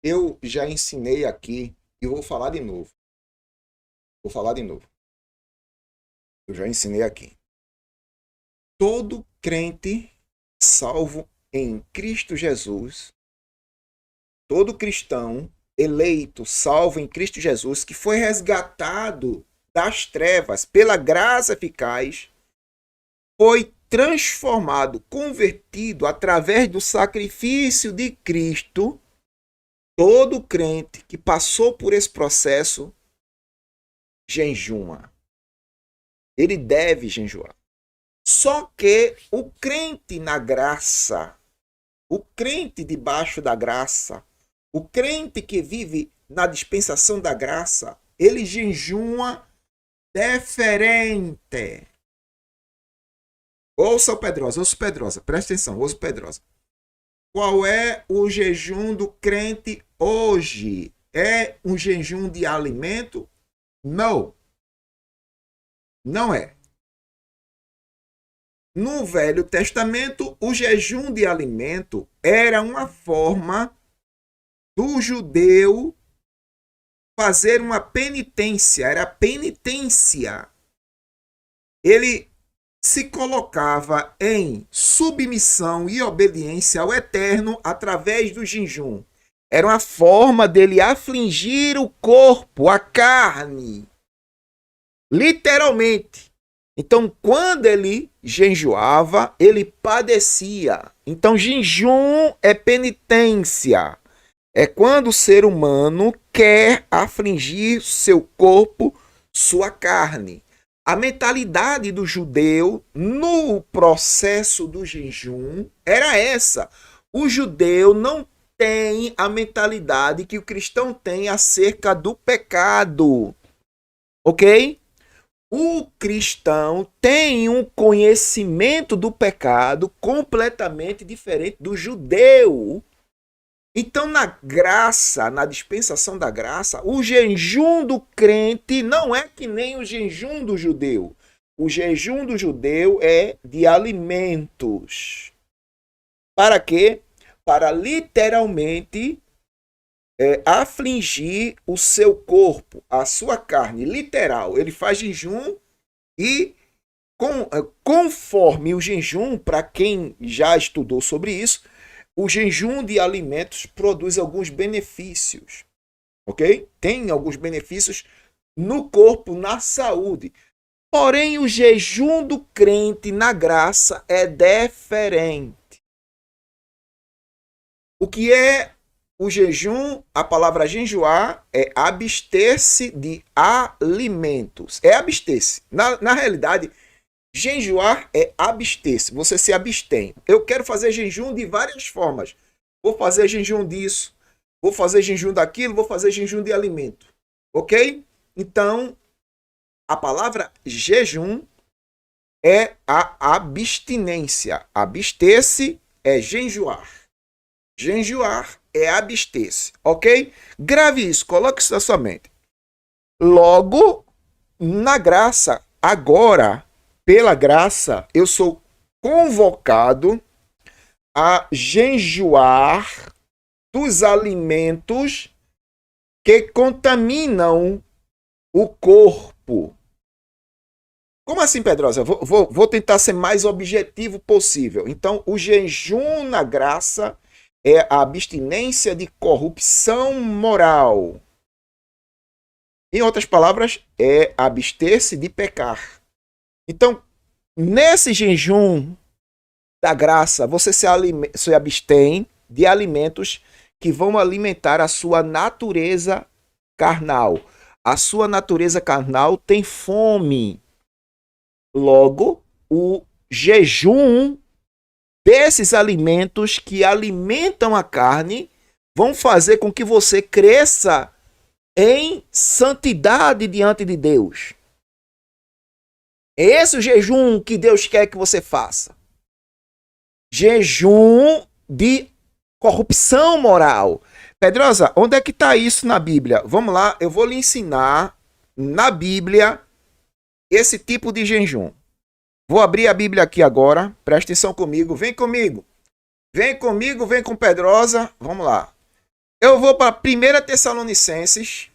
Eu já ensinei aqui e vou falar de novo. Vou falar de novo. Eu já ensinei aqui. Todo crente salvo em Cristo Jesus, todo cristão eleito, salvo em Cristo Jesus, que foi resgatado das trevas pela graça eficaz, foi transformado, convertido através do sacrifício de Cristo. Todo crente que passou por esse processo jejuma. Ele deve jejuar. Só que o crente na graça, o crente debaixo da graça, o crente que vive na dispensação da graça, ele jejuma diferente. Ouça o Pedrosa, presta atenção, ouça o Pedrosa. Qual é o jejum do crente hoje? É um jejum de alimento? Não. Não é. No Velho Testamento, o jejum de alimento era uma forma do judeu fazer uma penitência, era penitência. Ele se colocava em submissão e obediência ao Eterno através do jejum. Era uma forma dele afligir o corpo, a carne, literalmente. Então, quando ele jejuava, ele padecia. Então, jejum é penitência. É quando o ser humano quer afligir seu corpo, sua carne. A mentalidade do judeu no processo do jejum era essa. O judeu não tem a mentalidade que o cristão tem acerca do pecado. Ok? O cristão tem um conhecimento do pecado completamente diferente do judeu. Então, na graça, na dispensação da graça, o jejum do crente não é que nem o jejum do judeu. O jejum do judeu é de alimentos. Para quê? Para literalmente afligir o seu corpo, a sua carne, literal. Ele faz jejum e conforme o jejum, para quem já estudou sobre isso, o jejum de alimentos produz alguns benefícios, ok? Tem alguns benefícios no corpo, na saúde. Porém, o jejum do crente na graça é diferente. O que é o jejum? A palavra jejuar é abster-se de alimentos. É abster-se. Na realidade, jejuar é abster-se, você se abstém. Eu quero fazer jejum de várias formas. Vou fazer jejum disso, vou fazer jejum daquilo, vou fazer jejum de alimento. Ok? Então, a palavra jejum é a abstinência. Abster-se é jejuar. Jejuar é abster-se. Ok? Grave isso, coloque isso na sua mente. Logo, na graça, agora, pela graça, eu sou convocado a jejuar dos alimentos que contaminam o corpo. Como assim, Pedrosa? Vou tentar ser mais objetivo possível. Então, o jejum na graça é a abstinência de corrupção moral. Em outras palavras, é abster-se de pecar. Então, nesse jejum da graça, você se abstém de alimentos que vão alimentar a sua natureza carnal. A sua natureza carnal tem fome. Logo, o jejum desses alimentos que alimentam a carne vão fazer com que você cresça em santidade diante de Deus. É esse o jejum que Deus quer que você faça. Jejum de corrupção moral. Pedrosa, onde é que está isso na Bíblia? Vamos lá, eu vou lhe ensinar na Bíblia esse tipo de jejum. Vou abrir a Bíblia aqui agora, presta atenção comigo, vem comigo. Vem comigo, vem com Pedrosa, vamos lá. Eu vou para 1 Tessalonicenses.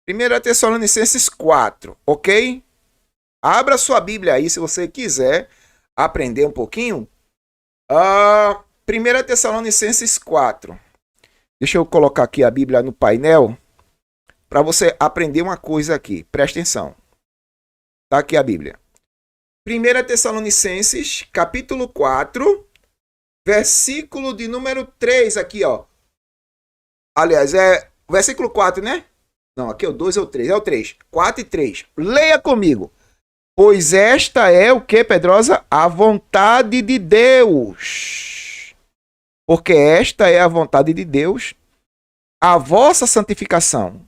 1 Tessalonicenses 4, ok? Abra sua Bíblia aí se você quiser aprender um pouquinho. 1 Tessalonicenses 4. Deixa eu colocar aqui a Bíblia no painel para você aprender uma coisa aqui. Presta atenção. Tá aqui a Bíblia. 1 Tessalonicenses, capítulo 4, versículo de número 3 aqui, ó. Aliás, é o versículo 4, né? Não, aqui é o 2 ou o 3. É o 3. 4 e 3. Leia comigo. Pois esta é o que, Pedrosa? A vontade de Deus. Porque esta é a vontade de Deus, a vossa santificação.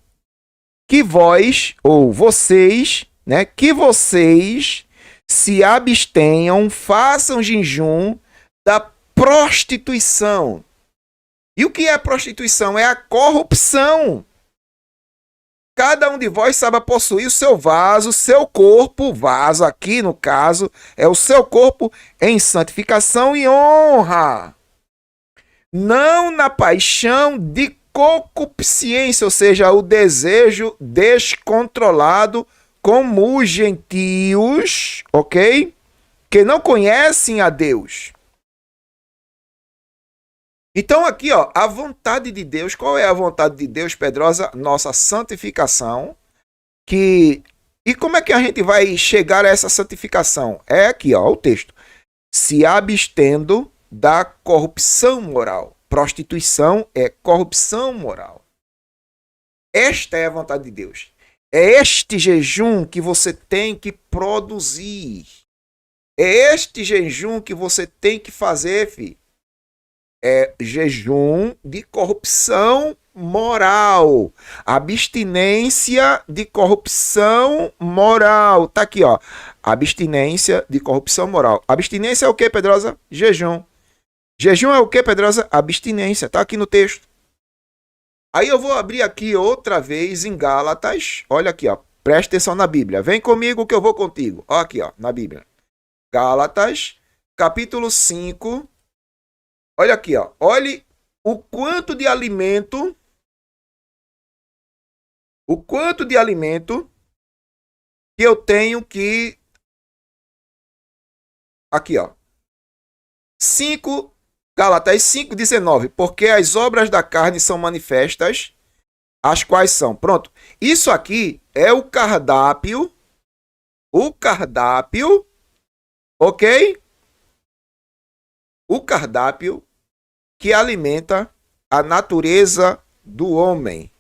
Que vós, ou vocês, né? Que vocês se abstenham, façam jejum da prostituição. E o que é prostituição? É a corrupção. Cada um de vós saiba possuir o seu vaso, seu corpo, vaso aqui no caso, é o seu corpo em santificação e honra. Não na paixão de concupiscência, ou seja, o desejo descontrolado como os gentios, ok? Que não conhecem a Deus. Então aqui, ó, a vontade de Deus, qual é a vontade de Deus, Pedrosa? Nossa santificação. E como é que a gente vai chegar a essa santificação? É aqui, ó, o texto. Se abstendo da corrupção moral. Prostituição é corrupção moral. Esta é a vontade de Deus. É este jejum que você tem que produzir. É este jejum que você tem que fazer, filho. É jejum de corrupção moral. Abstinência de corrupção moral. Tá aqui, ó. Abstinência de corrupção moral. Abstinência é o que, Pedrosa? Jejum. Jejum é o que, Pedrosa? Abstinência. Tá aqui no texto. Aí eu vou abrir aqui outra vez em Gálatas. Olha aqui, ó. Presta atenção na Bíblia. Vem comigo que eu vou contigo. Ó aqui, ó, na Bíblia. Gálatas, capítulo 5. Olha aqui, ó. Olhe o quanto de alimento que eu tenho que aqui, ó. 5 Gálatas 5:19, porque as obras da carne são manifestas, as quais são. Pronto. Isso aqui é o cardápio, ok? O cardápio que alimenta a natureza do homem.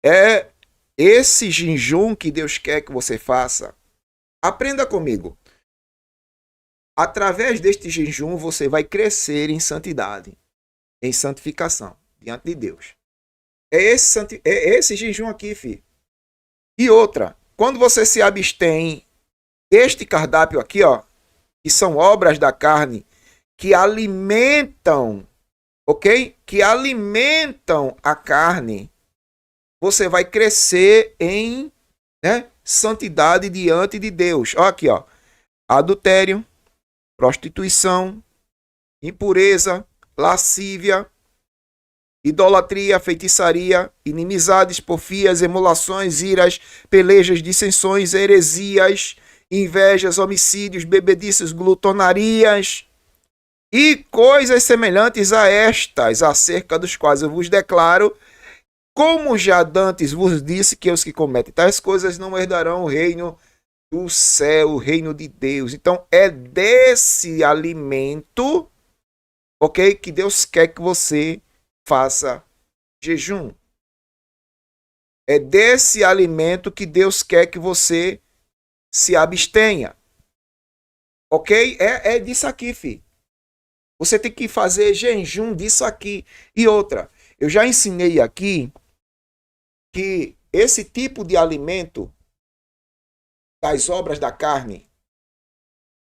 É esse jejum que Deus quer que você faça. Aprenda comigo. Através deste jejum, você vai crescer em santidade, em santificação, diante de Deus. É esse jejum aqui, filho. E outra, quando você se abstém, este cardápio aqui, ó, que são obras da carne, que alimentam, ok? Que alimentam a carne, você vai crescer em, né, santidade diante de Deus. Ó aqui, ó. Adultério, prostituição, impureza, lascívia, idolatria, feitiçaria, inimizades, porfias, emulações, iras, pelejas, dissensões, heresias, invejas, homicídios, bebedices, glutonarias e coisas semelhantes a estas, acerca dos quais eu vos declaro, como já dantes vos disse, que os que cometem tais coisas não herdarão o reino do céu, o reino de Deus. Então é desse alimento, ok, que Deus quer que você faça jejum. É desse alimento que Deus quer que você se abstenha. Ok? É disso aqui, filho. Você tem que fazer jejum disso aqui. E outra, eu já ensinei aqui que esse tipo de alimento das obras da carne,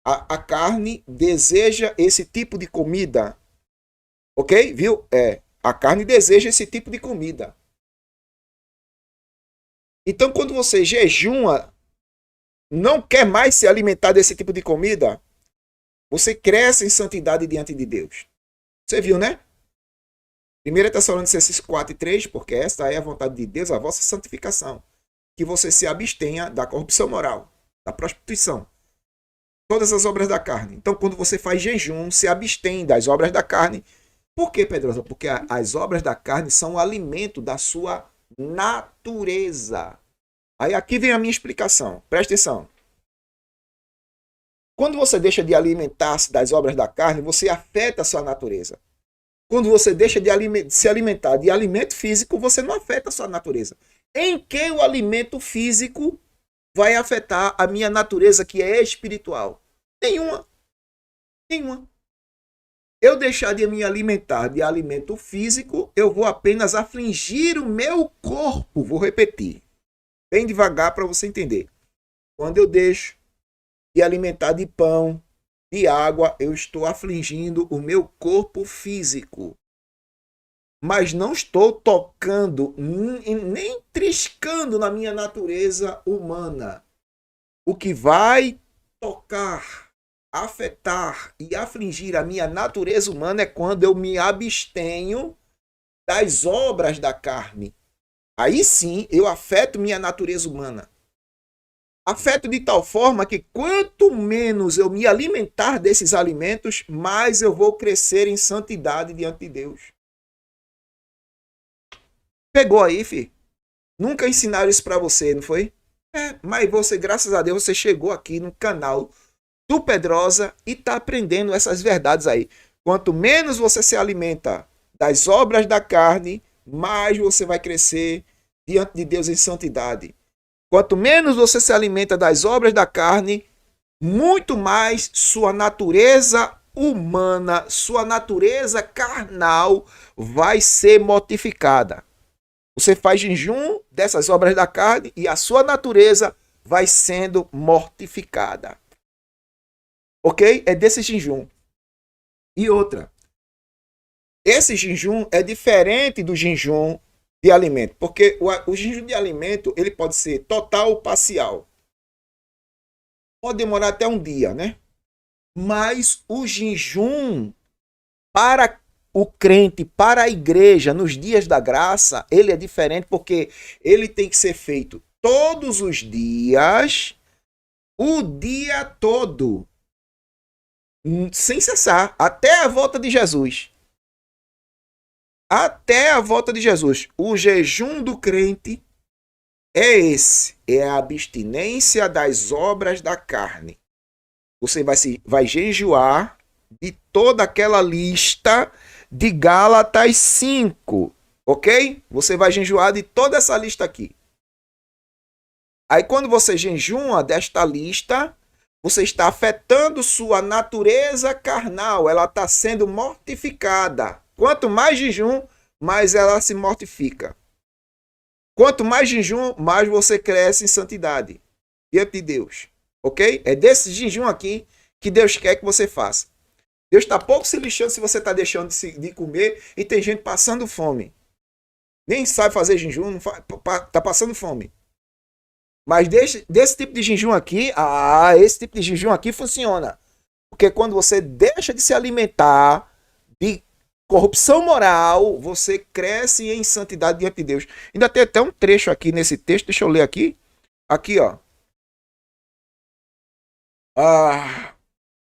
a carne deseja esse tipo de comida. Ok? Viu? A carne deseja esse tipo de comida. Então, quando você jejuma, não quer mais se alimentar desse tipo de comida, você cresce em santidade diante de Deus. Você viu, né? 1 Tessalonicenses 4:3, porque esta é a vontade de Deus, a vossa santificação, que você se abstenha da corrupção moral, da prostituição, todas as obras da carne. Então, quando você faz jejum, se abstém das obras da carne. Por quê, Pedrosa? Porque as obras da carne são o alimento da sua natureza. Aí aqui vem a minha explicação. Presta atenção. Quando você deixa de alimentar-se das obras da carne, você afeta a sua natureza. Quando você deixa de se alimentar de alimento físico, você não afeta a sua natureza. Em que o alimento físico vai afetar a minha natureza, que é espiritual? Nenhuma. Nenhuma. Eu deixar de me alimentar de alimento físico, eu vou apenas afligir o meu corpo. Vou repetir, bem devagar para você entender. Quando eu deixo de alimentar de pão, de água, eu estou afligindo o meu corpo físico. Mas não estou tocando, nem triscando na minha natureza humana. O que vai tocar, afetar e afligir a minha natureza humana é quando eu me abstenho das obras da carne. Aí sim eu afeto minha natureza humana. Afeto de tal forma que quanto menos eu me alimentar desses alimentos, mais eu vou crescer em santidade diante de Deus. Pegou aí, filho? Nunca ensinaram isso para você, não foi? Mas você, graças a Deus, você chegou aqui no canal do Pedrosa e está aprendendo essas verdades aí. Quanto menos você se alimenta das obras da carne, mais você vai crescer diante de Deus em santidade. Quanto menos você se alimenta das obras da carne, muito mais sua natureza humana, sua natureza carnal vai ser mortificada. Você faz jejum dessas obras da carne e a sua natureza vai sendo mortificada. Ok? É desse jejum. E outra. Esse jejum é diferente do jejum de alimento. Porque o jejum de alimento ele pode ser total ou parcial. Pode demorar até um dia, né? Mas o jejum para o crente, para a igreja, nos dias da graça, ele é diferente porque ele tem que ser feito todos os dias, o dia todo, sem cessar, até a volta de Jesus. Até a volta de Jesus. O jejum do crente é esse, é a abstinência das obras da carne. Você vai jejuar de toda aquela lista de Gálatas 5, ok? Você vai jejuar de toda essa lista aqui. Aí quando você jejua desta lista, você está afetando sua natureza carnal, ela está sendo mortificada. Quanto mais jejum, mais ela se mortifica. Quanto mais jejum, mais você cresce em santidade diante de Deus, ok? É desse jejum aqui que Deus quer que você faça. Deus está pouco se lixando se você está deixando de comer e tem gente passando fome. Nem sabe fazer jejum, está passando fome. Mas desse tipo de jejum aqui, esse tipo de jejum aqui funciona. Porque quando você deixa de se alimentar de corrupção moral, você cresce em santidade diante de Deus. Ainda tem até um trecho aqui nesse texto, deixa eu ler aqui. Aqui, ó.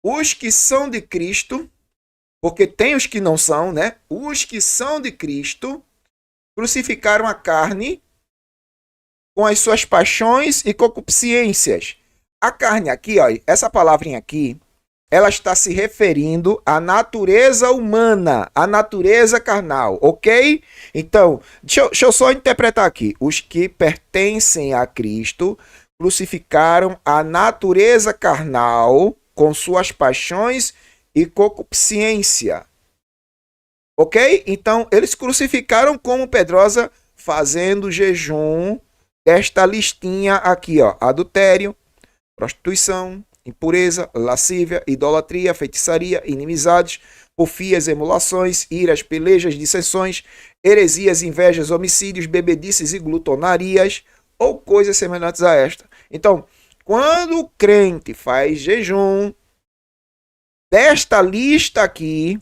Os que são de Cristo, porque tem os que não são, né? Os que são de Cristo crucificaram a carne com as suas paixões e concupiscências. A carne aqui, ó, essa palavrinha aqui, ela está se referindo à natureza humana, à natureza carnal, ok? Então, deixa eu só interpretar aqui. Os que pertencem a Cristo crucificaram a natureza carnal com suas paixões e concupiscência. Ok? Então, eles crucificaram como Pedrosa, fazendo jejum desta listinha aqui, ó. Adultério, prostituição, impureza, lascívia, idolatria, feitiçaria, inimizades, porfias, emulações, iras, pelejas, dissensões, heresias, invejas, homicídios, bebedices e glutonarias, ou coisas semelhantes a esta. Então, quando o crente faz jejum desta lista aqui,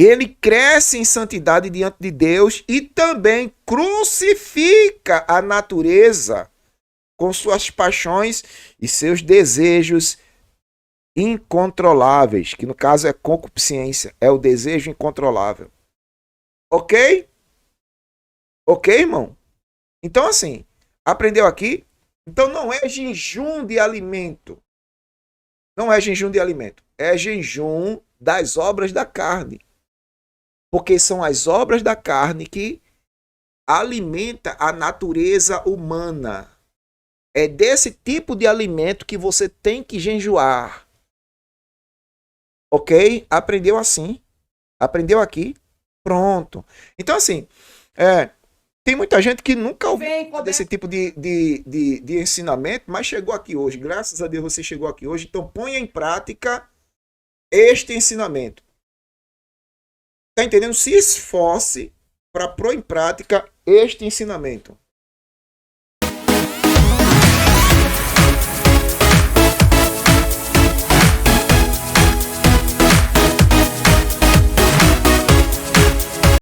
Ele cresce em santidade diante de Deus e também crucifica a natureza com suas paixões e seus desejos incontroláveis, que no caso é concupiscência, é o desejo incontrolável. Ok? Ok, irmão? Então, assim, aprendeu aqui? Então não é jejum de alimento. Não é jejum de alimento. É jejum das obras da carne. Porque são as obras da carne que alimenta a natureza humana. É desse tipo de alimento que você tem que jejuar. Ok? Aprendeu assim? Aprendeu aqui? Pronto. Então, assim, tem muita gente que nunca ouviu desse tipo de ensinamento, mas chegou aqui hoje. Graças a Deus você chegou aqui hoje. Então, ponha em prática este ensinamento. Tá entendendo? Se esforce para pôr em prática este ensinamento.